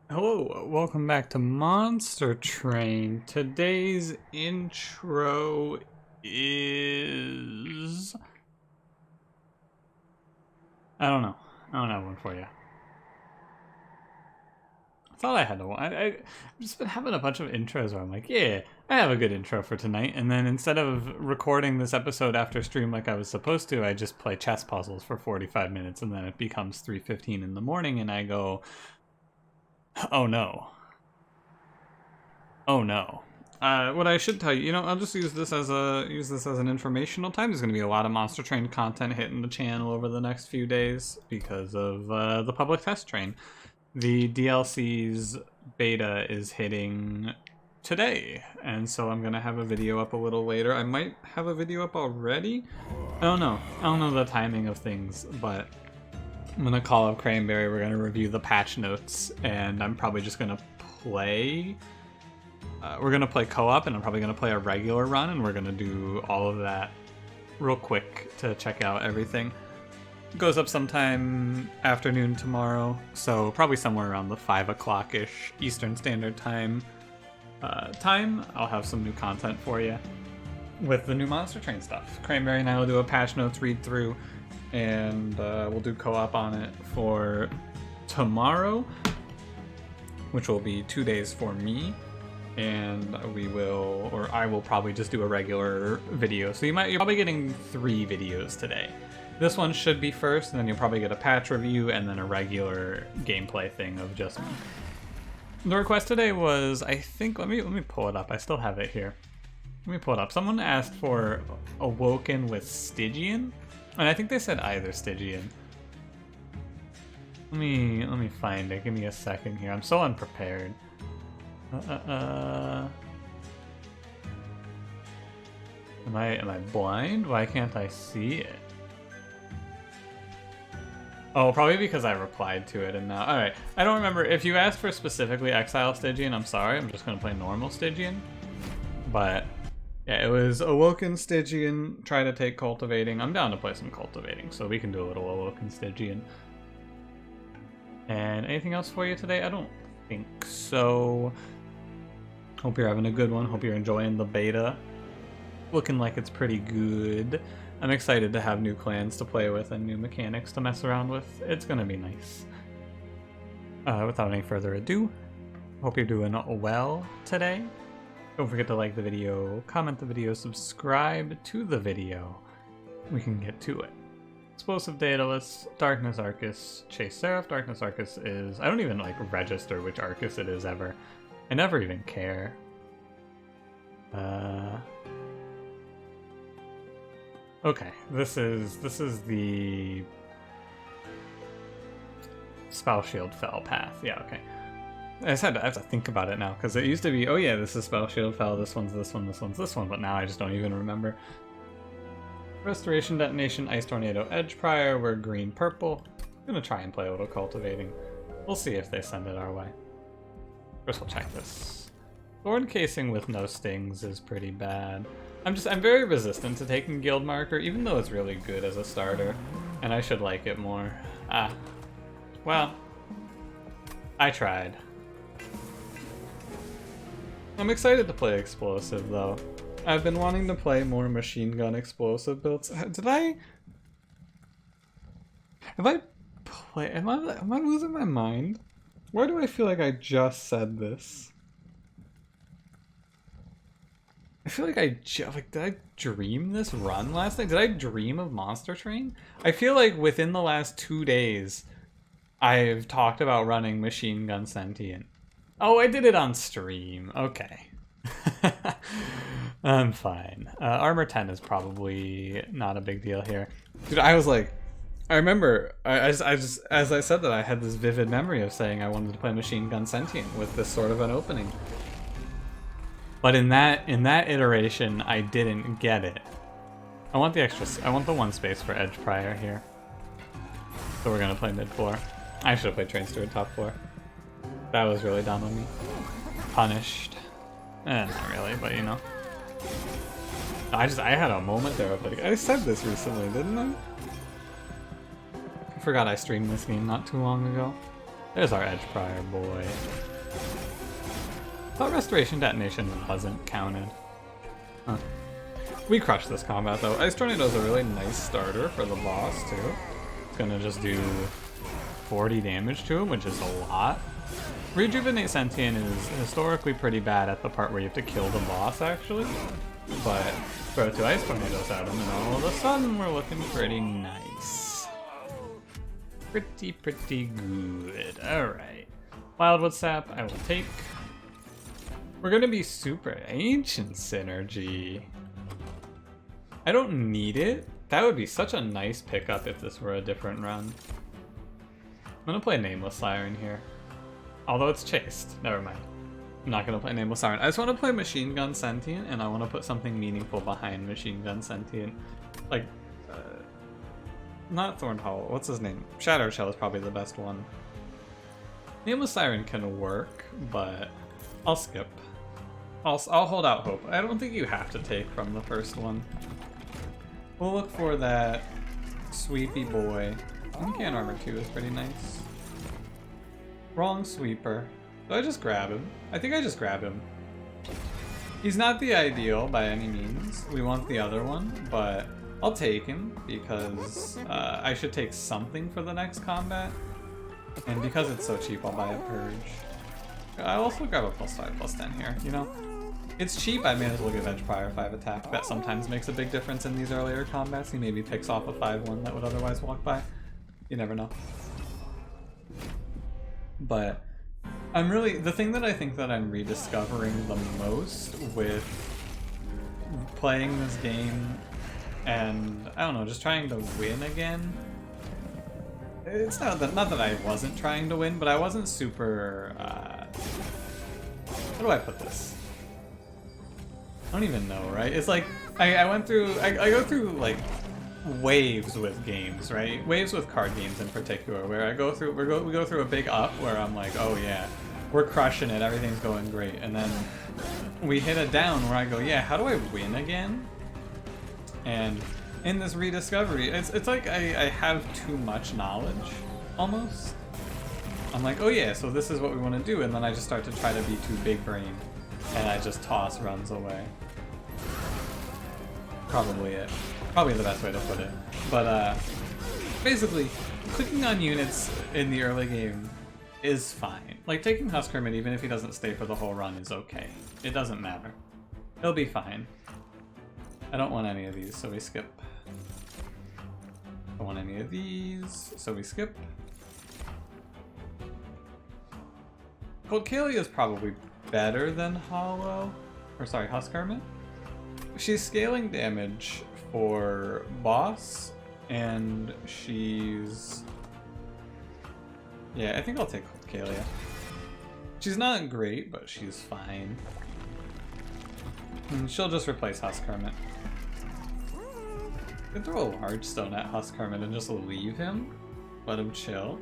Hello, welcome back to Monster Train. Today's intro is... I don't know. I don't have one for you. I thought I had one. I've just been having a bunch of intros where I'm like, yeah, I have a good intro for tonight. And then instead of recording this episode after stream like I was supposed to, I just play chess puzzles for 45 minutes and then it becomes 3:15 in the morning and I go, oh no. Oh no. What I should tell you, I'll just use this as an informational time. There's going to be a lot of Monster Train content hitting the channel over the next few days because of the public test train. The DLC's beta is hitting today, and so I'm gonna have a video up a little later. I might have a video up already. I don't know. I don't know the timing of things, but I'm gonna call up Cranberry. We're gonna review the patch notes, and I'm probably just gonna play. We're gonna play co-op, and I'm probably gonna play a regular run, and we're gonna do all of that real quick to check out everything. It goes up sometime afternoon tomorrow, so probably somewhere around the 5 o'clock-ish Eastern Standard Time. I'll have some new content for you with the new Monster Train stuff. Cranberry and I will do a patch notes read through, and we'll do co-op on it for tomorrow, which will be 2 days for me. And I will probably just do a regular video. So you're probably getting 3 videos today. This one should be first, and then you'll probably get a patch review and then a regular gameplay thing of just me. The request today was, I think, let me pull it up. I still have it here. Let me pull it up. Someone asked for Awoken with Stygian, and I think they said either Stygian. Let me find it. Give me a second here. I'm so unprepared. Am I blind? Why can't I see it? Oh, probably because I replied to it and now... Alright, I don't remember. If you asked for specifically Exile Stygian, I'm sorry. I'm just going to play normal Stygian. But, yeah, it was Awoken Stygian, try to take Cultivating. I'm down to play some Cultivating, so we can do a little Awoken Stygian. And anything else for you today? I don't think so. Hope you're having a good one. Hope you're enjoying the beta. Looking like it's pretty good. I'm excited to have new clans to play with and new mechanics to mess around with. It's gonna be nice. Without any further ado, hope you're doing well today. Don't forget to like the video, comment the video, subscribe to the video. We can get to it. Explosive Daedalus, Darkness Arcus, Chase Seraph. Darkness Arcus is... I don't even register which Arcus it is ever. I never even care. Okay, this is the Spell Shield Fell path. Yeah, okay. I have to think about it now, because it used to be, oh yeah, this is Spell Shield Fell, this one's this one, this one's this one, but now I just don't even remember. Restoration, Detonation, Ice Tornado, Edge Prior, we're green-purple. I'm gonna try and play a little Cultivating. We'll see if they send it our way. First we'll check this. Thorn Casing with no stings is pretty bad. I'm very resistant to taking Guild Marker, even though it's really good as a starter, and I should like it more. Well, I tried. I'm excited to play Explosive, though. I've been wanting to play more machine gun explosive builds. Am I losing my mind? Why do I feel like I just said this? I feel like did I dream this run last night? Did I dream of Monster Train? I feel like within the last 2 days, I've talked about running Machine Gun Sentient. Oh, I did it on stream. Okay. I'm fine. Armor 10 is probably not a big deal here. Dude, I was like, I remember, as I said that, I had this vivid memory of saying I wanted to play Machine Gun Sentient with this sort of an opening. But in that iteration, I didn't get it. I want the 1 space for Edge Prior here. So we're gonna play mid floor. I should have played Train Steward top floor. That was really dumb of me. Punished. Not really, but you know. I had a moment there of like, I said this recently, didn't I? I forgot I streamed this game not too long ago. There's our Edge Prior boy. Thought Restoration Detonation wasn't counted. Huh. We crushed this combat though. Ice Tornado is a really nice starter for the boss too. It's gonna just do 40 damage to him, which is a lot. Rejuvenate Sentient is historically pretty bad at the part where you have to kill the boss actually. But throw 2 Ice Tornadoes at him and all of a sudden we're looking pretty nice. Pretty good. Alright. Wildwood Sap I will take. We're gonna be super ancient synergy. I don't need it. That would be such a nice pickup if this were a different run. I'm gonna play Nameless Siren here. Although it's chased. Never mind. I'm not gonna play Nameless Siren. I just want to play Machine Gun Sentient, and I want to put something meaningful behind Machine Gun Sentient. Like, not Thorn Hollow. What's his name? Shadow Shell is probably the best one. Nameless Siren can work, but I'll skip. I'll hold out hope. I don't think you have to take from the first one. We'll look for that sweepy boy. Uncan Armor 2 is pretty nice. Wrong sweeper. Do I just grab him? I think I just grab him. He's not the ideal by any means. We want the other one, but I'll take him because I should take something for the next combat. And because it's so cheap, I'll buy a Purge. I'll also grab a +5, +10 here, you know? It's cheap, I may as well give Edge Prior 5 attack. That sometimes makes a big difference in these earlier combats. He maybe picks off a 5-1 that would otherwise walk by. You never know. But the thing that I think that I'm rediscovering the most with playing this game and, I don't know, just trying to win again. It's not that I wasn't trying to win, but I wasn't super, how do I put this? I don't even know, right? It's like, I go through like waves with games, right? Waves with card games in particular, where we go through a big up where I'm like, oh yeah, we're crushing it, everything's going great, and then we hit a down where I go, yeah, how do I win again? And in this rediscovery, it's like I have too much knowledge, almost. I'm like, oh yeah, so this is what we want to do, and then I just start to try to be too big brain, and I just toss runs away. Probably it. Probably the best way to put it. But basically, clicking on units in the early game is fine. Like taking Husk Hermit, even if he doesn't stay for the whole run, is okay. It doesn't matter. He'll be fine. I don't want any of these, so we skip. I don't want any of these, so we skip. Cold Kalia is probably better than Hollow, or sorry, Husk Hermit. She's scaling damage for boss, and she's... yeah, I think I'll take Cold Kalia. She's not great, but she's fine. And she'll just replace Husk Hermit. I could throw a large stone at Husk Hermit and just leave him? Let him chill?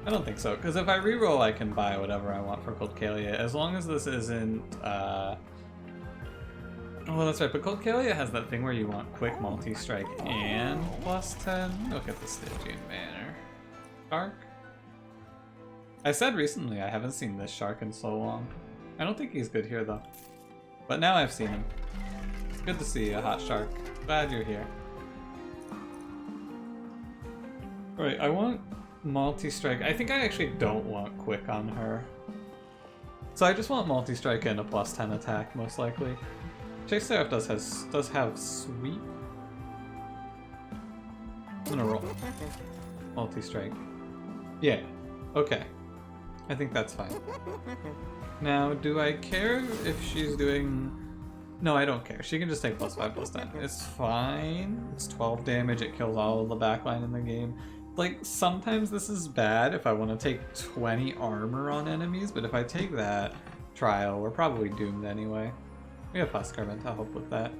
I don't think so, because if I reroll, I can buy whatever I want for Cold Kalia, as long as this isn't, oh, that's right, but Cold Kalia has that thing where you want quick multi-strike and +10. Look at the Stygian banner. Shark? I said recently I haven't seen this shark in so long. I don't think he's good here, though. But now I've seen him. It's good to see you, Hot Shark. Glad you're here. Alright, I want multi-strike. I think I actually don't want quick on her. So I just want multi-strike and a +10 attack, most likely. Chase Seraph does have sweep. I'm gonna roll. Multi-strike. Yeah. Okay. I think that's fine. Now, do I care if she's doing... no, I don't care. She can just take +5, +10. It's fine. It's 12 damage. It kills all of the backline in the game. Like, sometimes this is bad if I want to take 20 armor on enemies, but if I take that trial, we're probably doomed anyway. We have Husk Hermit to help with that.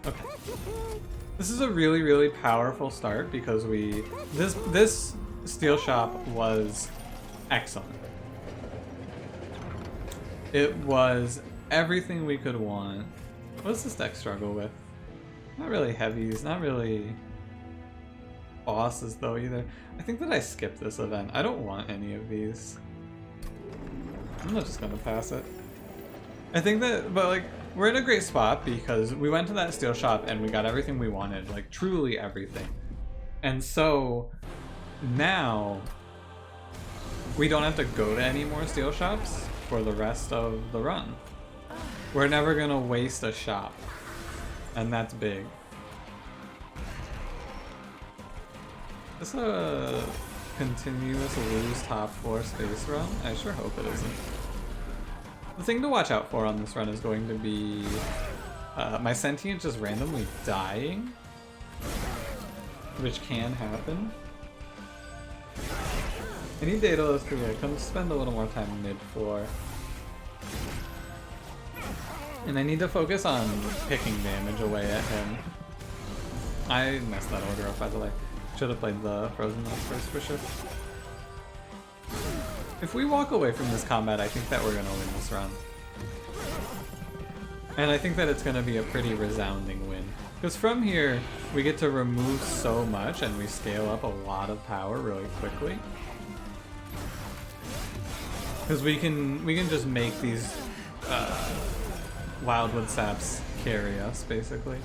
Okay. This is a really, really powerful start because this Steel Shop was excellent. It was everything we could want. What does this deck struggle with? Not really heavies, not really bosses though either. I think that I skipped this event. I don't want any of these. I'm not just gonna pass it. I think that, but like, we're in a great spot because we went to that steel shop and we got everything we wanted, like truly everything. And so now we don't have to go to any more steel shops for the rest of the run. We're never gonna waste a shop, and that's big. Is this a continuous lose top 4 space run? I sure hope it isn't. The thing to watch out for on this run is going to be my Sentient just randomly dying, which can happen. I need Daedalus to come spend a little more time mid-floor. And I need to focus on picking damage away at him. I messed that order up, by the way. Should have played the Frozen Knights first for sure. If we walk away from this combat, I think that we're gonna win this run. And I think that it's gonna be a pretty resounding win. Because from here, we get to remove so much and we scale up a lot of power really quickly. Because we can just make these Wildwood Saps carry us, basically.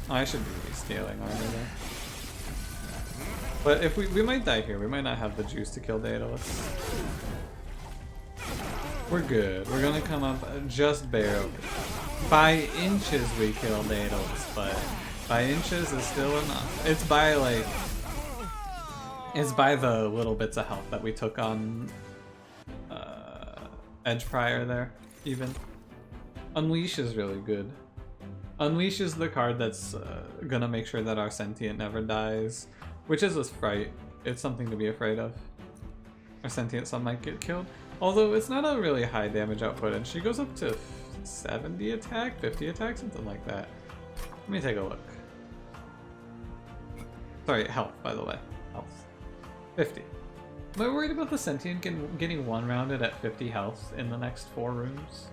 Oh, I should be rescaling armor there. But if we might die here, we might not have the juice to kill Daedalus. We're good. We're gonna come up just barely. By inches we kill Daedalus, but by inches is still enough. It's by like... It's by the little bits of health that we took on Edge Prior there, even. Unleash is really good. Unleash is the card that's gonna make sure that our Sentient never dies, which is a fright. It's something to be afraid of. Our Sentient son might get killed, although it's not a really high damage output, and she goes up to 70 attack, 50 attack, something like that. Let me take a look. Sorry, health, by the way. Health. 50. Am I worried about the Sentient getting one-rounded at 50 health in the next 4 rooms?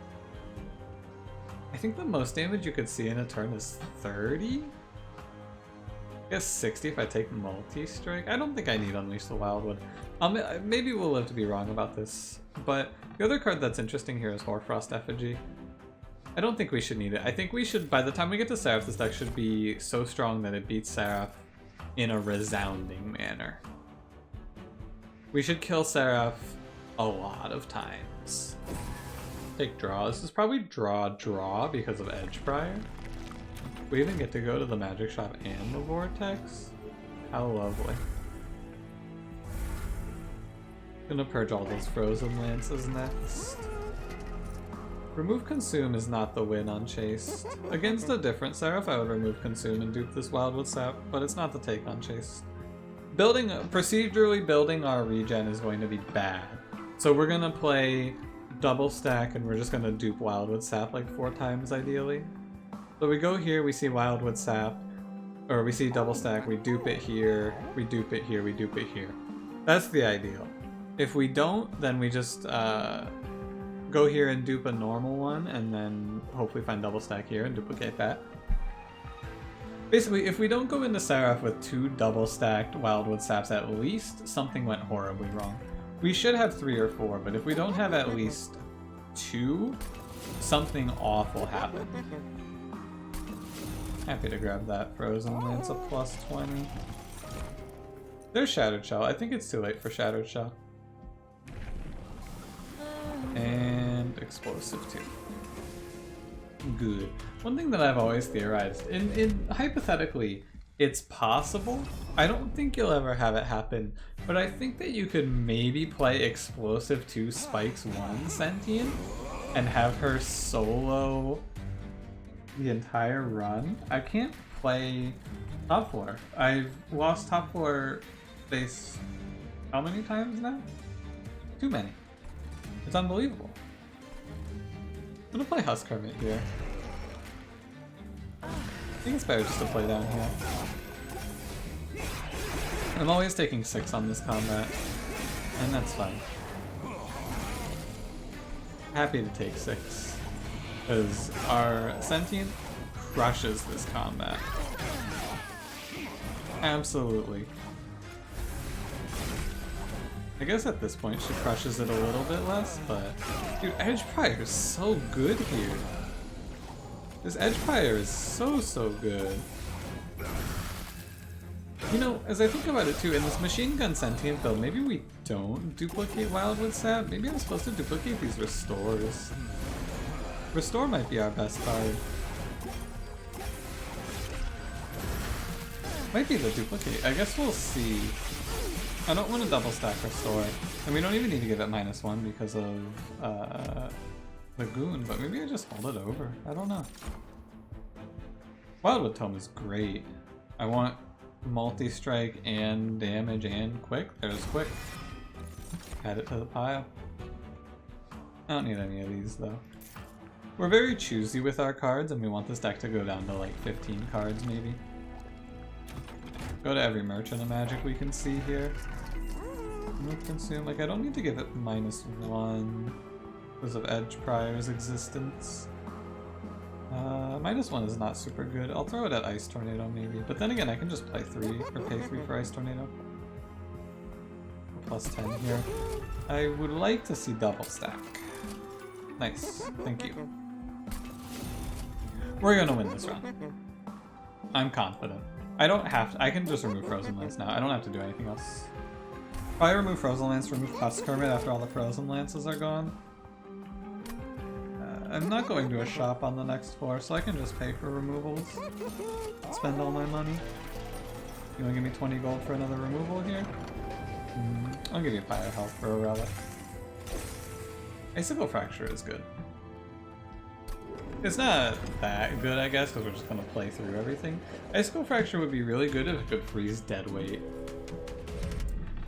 I think the most damage you could see in a turn is 30? I guess 60 if I take multi-strike. I don't think I need Unleash the Wildwood. Maybe we'll live to be wrong about this, but the other card that's interesting here is Hoarfrost Effigy. I don't think we should need it. I think we should, by the time we get to Seraph, this deck should be so strong that it beats Seraph in a resounding manner. We should kill Seraph a lot of times. Take draw. This is probably draw because of Edge Prior. We even get to go to the magic shop and the vortex. How lovely. Gonna purge all those frozen lances next. Remove Consume is not the win on Chased. Against a different Seraph, I would remove Consume and dupe this Wildwood Sap, but it's not the take on Chased. Procedurally building our regen is going to be bad. So we're gonna play double stack and we're just gonna dupe Wildwood Sap like 4 times ideally. So we go here, we see Wildwood Sap, or we see double stack, we dupe it here, we dupe it here, we dupe it here. That's the ideal. If we don't, then we just go here and dupe a normal one and then hopefully find double stack here and duplicate that. Basically, if we don't go into Seraph with 2 double stacked Wildwood Saps at least, something went horribly wrong. We should have 3 or 4, but if we don't have at least 2, something awful happened. Happy to grab that Frozen Lance of plus 20. There's Shattered Shell. I think it's too late for Shattered Shell. And Explosive too. Good. One thing that I've always theorized, in hypothetically, it's possible. I don't think you'll ever have it happen, but I think that you could maybe play Explosive 2 Spikes 1 Sentient and have her solo the entire run. I can't play top 4. I've lost top 4 base how many times now? Too many. It's unbelievable. I'm gonna play Husk Hermit here. I think it's better just to play down here. I'm always taking 6 on this combat, and that's fine. Happy to take 6, because our Sentient crushes this combat. Absolutely. I guess at this point she crushes it a little bit less, but dude, Edge Prior is so good here. This Edge Prior is so good. You know, as I think about it too, in this Machine Gun Sentient build, maybe we don't duplicate Wildwood Sap. Maybe I'm supposed to duplicate these Restores. Restore might be our best card. Might be the duplicate. I guess we'll see. I don't want to double stack Restore. And we don't even need to give it -1 because of the Goon, but maybe I just hold it over. I don't know. Wildwood Tome is great. I want multi-strike and damage and quick. There's quick. Add it to the pile. I don't need any of these though. We're very choosy with our cards and we want this deck to go down to like 15 cards maybe. Go to every Merchant of Magic we can see here. Consume. Like I don't need to give it -1 because of Edge Prior's existence. -1 is not super good. I'll throw it at Ice Tornado maybe, but then again I can just play 3 or pay 3 for Ice Tornado. +10 here. I would like to see double stack. Nice, thank you. We're gonna win this round. I'm confident. I don't have to, I can just remove Frozen Lance now. I don't have to do anything else. If I remove Frozen Lance, remove Puffs Kermit after all the Frozen Lances are gone. I'm not going to a shop on the next floor, so I can just pay for removals. Spend all my money. You wanna give me 20 gold for another removal here? I'll give you Fire Health for a relic. Icicle Fracture is good. It's not that good, I guess, because we're just gonna play through everything. Icicle Fracture would be really good if it could freeze dead weight.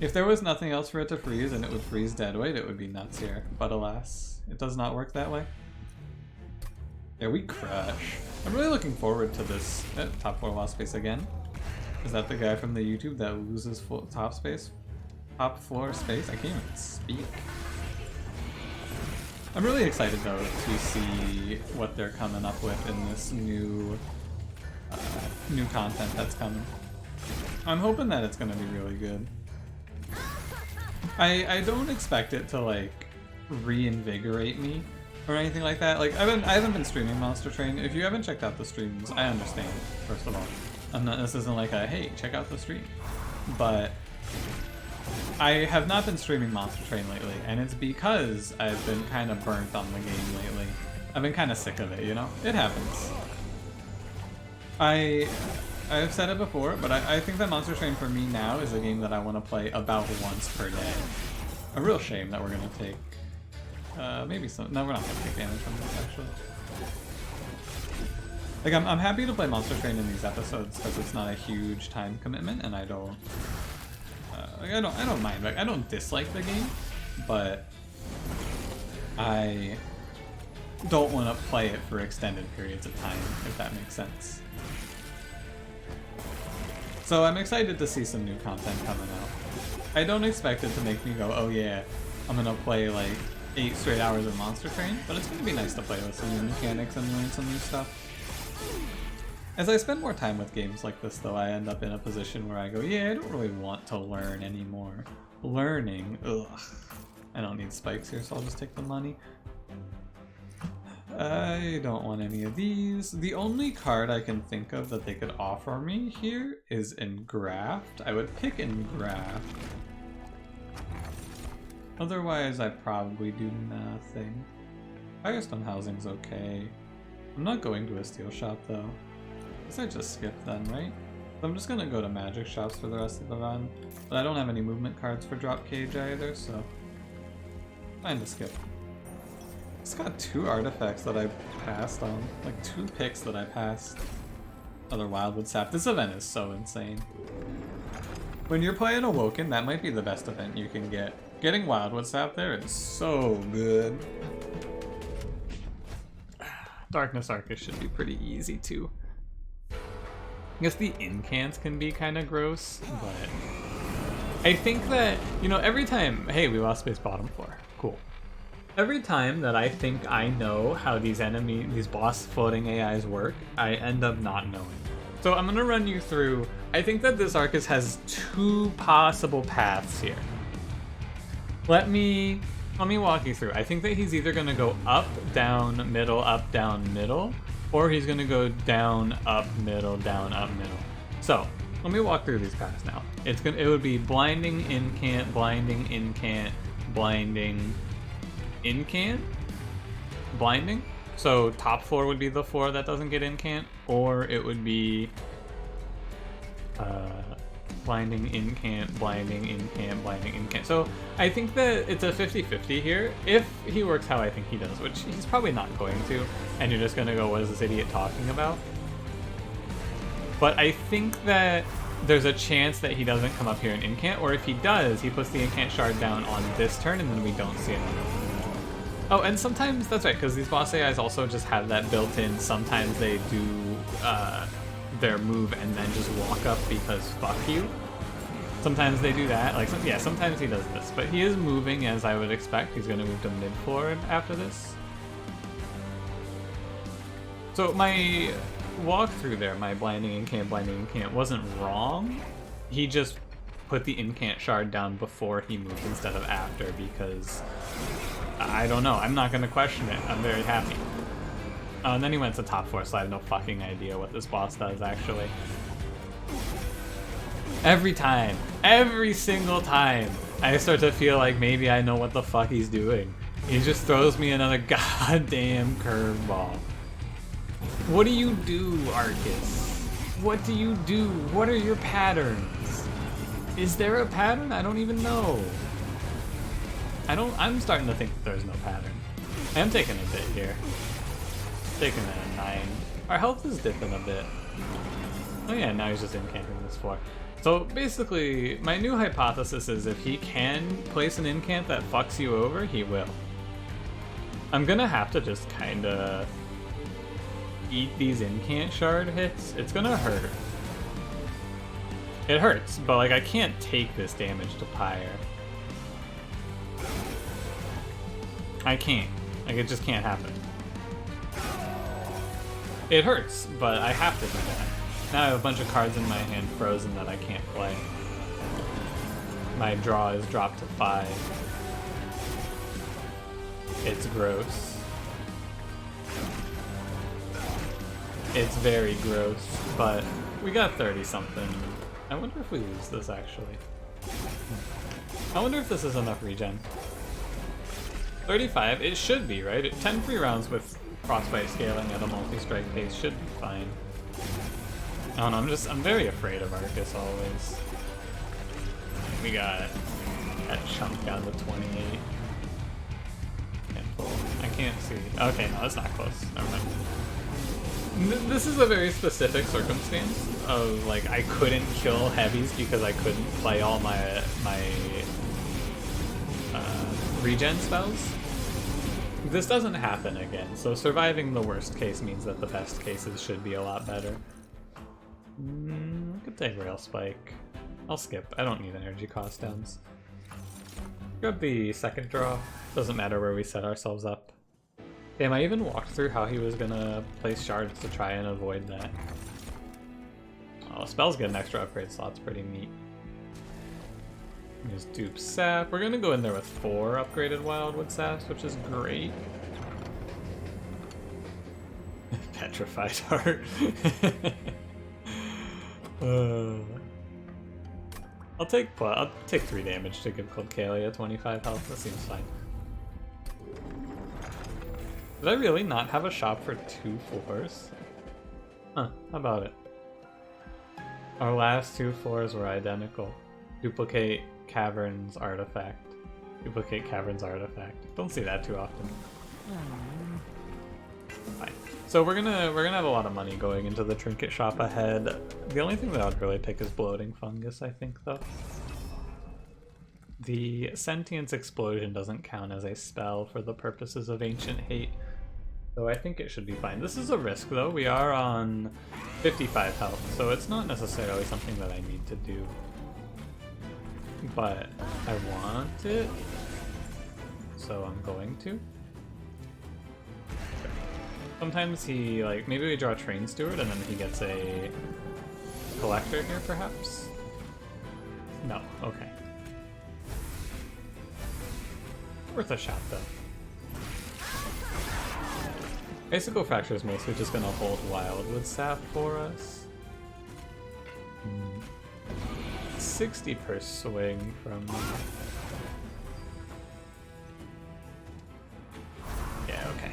If there was nothing else for it to freeze and it would freeze dead weight, it would be nuts here. But alas, it does not work that way. Yeah, we crush. I'm really looking forward to this top 4 wall space again. Is that the guy from the YouTube that loses full top space? Top floor space? I can't even speak. I'm really excited though to see what they're coming up with in this new content that's coming. I'm hoping that it's gonna be really good. I don't expect it to like reinvigorate me or anything like that. Like I haven't been streaming Monster Train. If you haven't checked out the streams, I understand. First of all, this isn't like a hey, check out the stream, but I have not been streaming Monster Train lately, and it's because I've been kind of burnt on the game lately. I've been kind of sick of it, you know? It happens. I've said it before, but I think that Monster Train for me now is a game that I want to play about once per day. A real shame that we're going to take maybe some... No, we're not going to take damage from this, actually. Like, I'm happy to play Monster Train in these episodes because it's not a huge time commitment, and I don't mind. Like, I don't dislike the game, but I don't want to play it for extended periods of time, if that makes sense. So I'm excited to see some new content coming out. I don't expect it to make me go, oh yeah, I'm gonna play like 8 straight hours of Monster Train, but it's gonna be nice to play with some new mechanics and learn some new stuff. As I spend more time with games like this though, I end up in a position where I go, yeah, I don't really want to learn anymore. Learning, ugh. I don't need spikes here, so I'll just take the money. I don't want any of these. The only card I can think of that they could offer me here is Engraft. I would pick Engraft. Otherwise, I probably do nothing. Firestone Housing's okay. I'm not going to a steel shop though. I guess I just skip then, right? So I'm just gonna go to magic shops for the rest of the run. But I don't have any movement cards for Drop Cage either, so fine to skip. It's got 2 artifacts that I passed on. Like 2 picks that I passed. Another Wildwood Sap. This event is so insane. When you're playing Awoken, that might be the best event you can get. Getting Wildwood Sap there is so good. Darkness Arcus should be pretty easy too. I guess the incants can be kind of gross, but I think that, you know, every time, hey, we lost space bottom floor. Cool. Every time that I think I know how these boss floating AIs work, I end up not knowing. So I'm gonna run you through. I think that this Arcus has 2 possible paths here. Let me walk you through. I think that he's either gonna go up, down, middle, or he's gonna go down, up, middle. So let me walk through these paths now. It would be blinding, incant, blinding, incant, blinding, incant, blinding. So top 4 would be the 4 that doesn't get incant, or it would be blinding, incant, blinding, incant, blinding, incant. So I think that it's a 50-50 here, if he works how I think he does, which he's probably not going to, and you're just gonna go, what is this idiot talking about? But I think that there's a chance that he doesn't come up here in incant, or if he does, he puts the incant shard down on this turn, and then we don't see it. Oh, and sometimes, that's right, because these boss AIs also just have that built in. Sometimes they do their move and then just walk up because fuck you. Sometimes they do that. Like, yeah, sometimes he does this. But he is moving as I would expect. He's going to move to mid forward after this. So my walkthrough there, my blinding incant, wasn't wrong. He just put the incant shard down before he moved instead of after because... I don't know. I'm not going to question it. I'm very happy. Oh, and then he went to top 4, so I have no fucking idea what this boss does, actually. Every time, every single time, I start to feel like maybe I know what the fuck he's doing. He just throws me another goddamn curveball. What do you do, Arcus? What do you do? What are your patterns? Is there a pattern? I don't even know. I'm starting to think that there's no pattern. I am taking a bit here. Taking a 9. Our health is dipping a bit. Oh yeah, now he's just incanting this 4. So basically, my new hypothesis is if he can place an incant that fucks you over, he will. I'm gonna have to just kinda eat these incant shard hits. It's gonna hurt. It hurts, but like I can't take this damage to Pyre. I can't. Like, it just can't happen. It hurts, but I have to do that. Now I have a bunch of cards in my hand frozen that I can't play. My draw is dropped to 5. It's gross. It's very gross, but we got 30-something. I wonder if we lose this, actually. I wonder if this is enough regen. 35, it should be, right? 10 free rounds with Frostbite scaling at a multi-strike pace should be fine. I don't know, I'm very afraid of Arcus always. We got that chunk down to 28. I can't see. Okay, no, that's not close. Never mind. This is a very specific circumstance of, like, I couldn't kill heavies because I couldn't play all my regen spells. This doesn't happen again, so surviving the worst case means that the best cases should be a lot better. I could take Rail Spike. I'll skip. I don't need energy cost downs. Grab the second draw. Doesn't matter where we set ourselves up. Damn, I even walked through how he was gonna place shards to try and avoid that. Oh, spells get an extra upgrade slot's pretty neat. Just dupe sap. We're gonna go in there with 4 upgraded wildwood saps, which is great. Petrified heart. I'll take 3 damage to give Calia 25 health. That seems fine. Did I really not have a shop for 2 4s? Huh, how about it? Our last 2 4s were identical. Duplicate Caverns Artifact. Duplicate Caverns Artifact. Don't see that too often. Fine. So we're gonna have a lot of money going into the trinket shop ahead. The only thing that I'd really pick is Bloating Fungus, I think, though. The Sentience Explosion doesn't count as a spell for the purposes of Ancient Hate, so I think it should be fine. This is a risk, though. We are on 55 health, so it's not necessarily something that I need to do. But I want it, so I'm going to. Sometimes he, like, maybe we draw a Train Steward and then he gets a Collector here, perhaps? No, okay. Worth a shot, though. Icicle Fracture is mostly just gonna hold Wildwood Sap for us. 60 per swing from... Yeah, okay.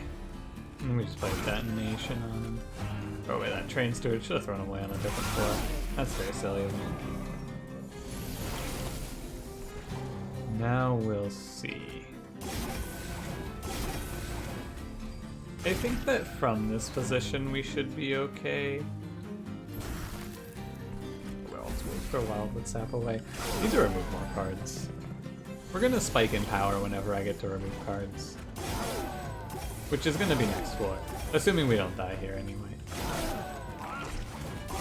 And we just play Detonation on him. Throw away that Train Steward. Should have thrown away on a different floor. That's very silly of me. Now we'll see. I think that from this position we should be okay. Well, let's throw Wildwood Sap away. Need to remove more cards. We're gonna spike in power whenever I get to remove cards. Which is gonna be next floor. Assuming we don't die here anyway.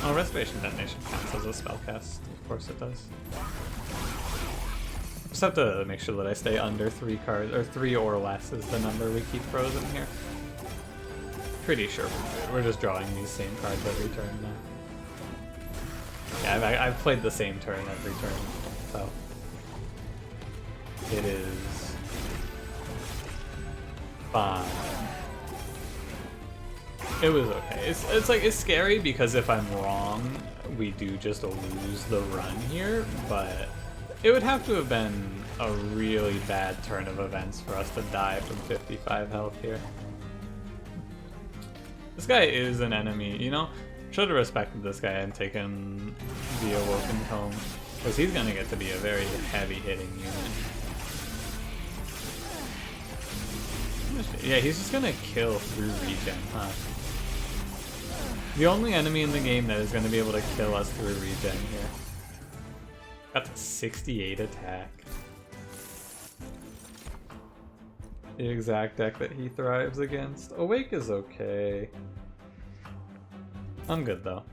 Oh, Restoration Detonation counts as a spell cast. Of course it does. Just have to make sure that I stay under 3 cards, or 3 or less is the number we keep frozen here. Pretty sure we're good. We're just drawing these same cards every turn now. Yeah, I've played the same turn every turn, so it is fine. It was okay. It's like, it's scary because if I'm wrong, we do just lose the run here, but it would have to have been a really bad turn of events for us to die from 55 health here. This guy is an enemy, you know? Should have respected this guy and taken the Awoken home, because he's gonna get to be a very heavy hitting unit. Yeah, he's just gonna kill through regen, huh? The only enemy in the game that is gonna be able to kill us through regen here. Got the 68 attack. The exact deck that he thrives against. Awake is okay. I'm good though.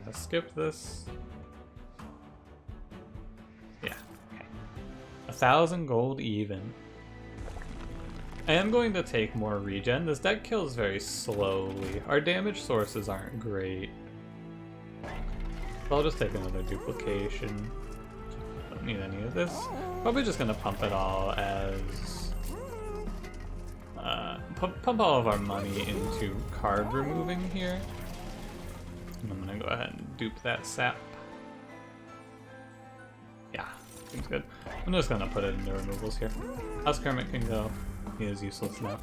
I'll skip this. Yeah, okay. 1,000 gold even. I am going to take more regen. This deck kills very slowly. Our damage sources aren't great. So I'll just take another duplication. Don't need any of this. Probably just gonna pump it all as... pump all of our money into card removing here. And I'm gonna go ahead and dupe that sap. Yeah, seems good. I'm just gonna put it into removals here. House Kermit can go. He is useless now.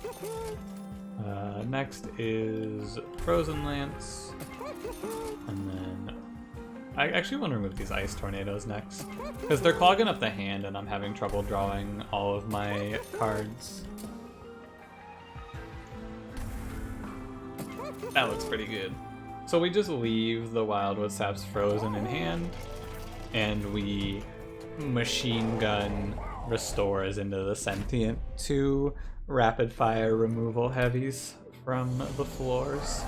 Next is Frozen Lance. And then... I actually want to remove these Ice Tornadoes next, because they're clogging up the hand and I'm having trouble drawing all of my cards. That looks pretty good. So we just leave the Wildwood Saps frozen in hand, and we machine gun restores into the Sentient 2 rapid fire removal heavies from the floors.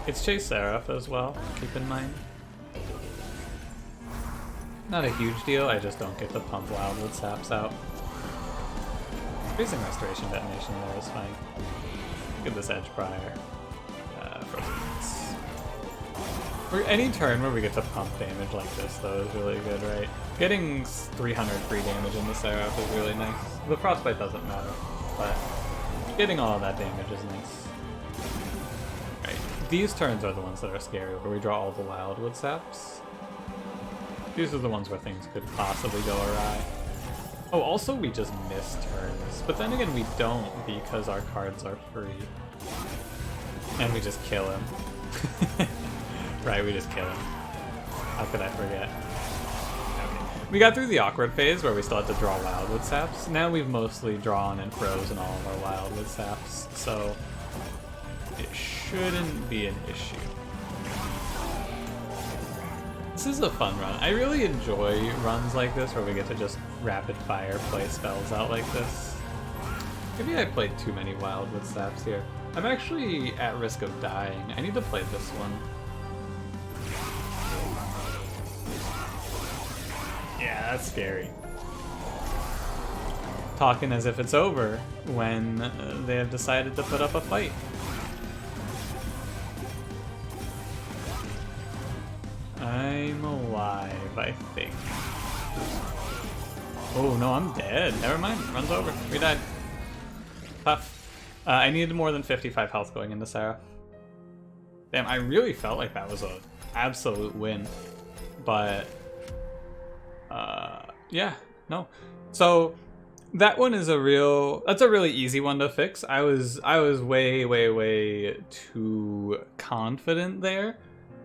It's Chase Seraph as well, keep in mind. Not a huge deal, I just don't get to pump Wildwood Saps out. Freezing Restoration Detonation there is fine. Get this Edge Prior. For any turn where we get to pump damage like this, though, is really good, right? Getting 300 free damage in the Seraph is really nice. The Frostbite doesn't matter, but getting all of that damage is nice. These turns are the ones that are scary, where we draw all the Wildwood Saps. These are the ones where things could possibly go awry. Oh, also we just miss turns. But then again, we don't, because our cards are free. And we just kill him. Right, we just kill him. How could I forget? Okay. We got through the awkward phase, where we still had to draw Wildwood Saps. Now we've mostly drawn and frozen all of our Wildwood Saps, so... it shouldn't be an issue. This is a fun run. I really enjoy runs like this where we get to just rapid fire play spells out like this. Maybe I played too many Wildwood Saps here. I'm actually at risk of dying. I need to play this one. Yeah, that's scary. talking as if it's over when they have decided to put up a fight. I'm alive, I think. Oh no, I'm dead. Never mind, run's over. We died. Tough. I needed more than 55 health going into Seraph. Damn, I really felt like that was an absolute win. But, yeah, no. So, that one is that's a really easy one to fix. I was way too confident there.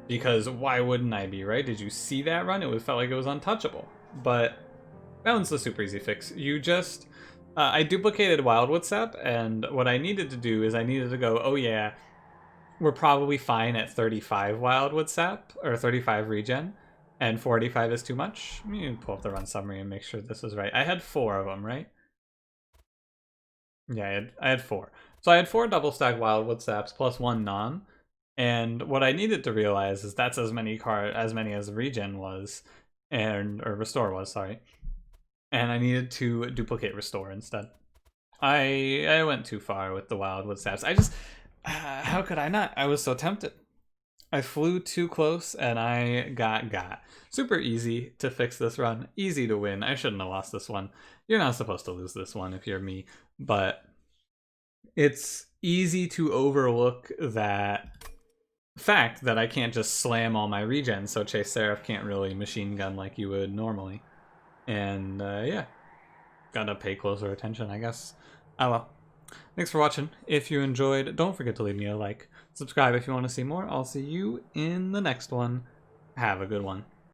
Because why wouldn't I be, right? Did you see that run? It felt like it was untouchable. But that one's the super easy fix. You just... I duplicated Wildwood Sap, and what I needed to do is I needed to go, oh yeah, we're probably fine at 35 Wildwood Sap, or 35 regen, and 45 is too much. Let me pull up the run summary and make sure this is right. I had 4 of them, right? Yeah, I had 4. So I had 4 double stack Wildwood Saps plus 1 non. And what I needed to realize is that's as many as regen was, or restore was, sorry. And I needed to duplicate restore instead. I went too far with the Wildwood Saps. I just, how could I not? I was so tempted. I flew too close and I got. Super easy to fix this run. Easy to win. I shouldn't have lost this one. You're not supposed to lose this one if you're me, but it's easy to overlook that fact that I can't just slam all my regen, so Chase Seraph can't really machine gun like you would normally. And yeah, gotta pay closer attention, I guess. Oh well. Thanks for watching. If you enjoyed, don't forget to leave me a like. Subscribe if you want to see more. I'll see you in the next one. Have a good one.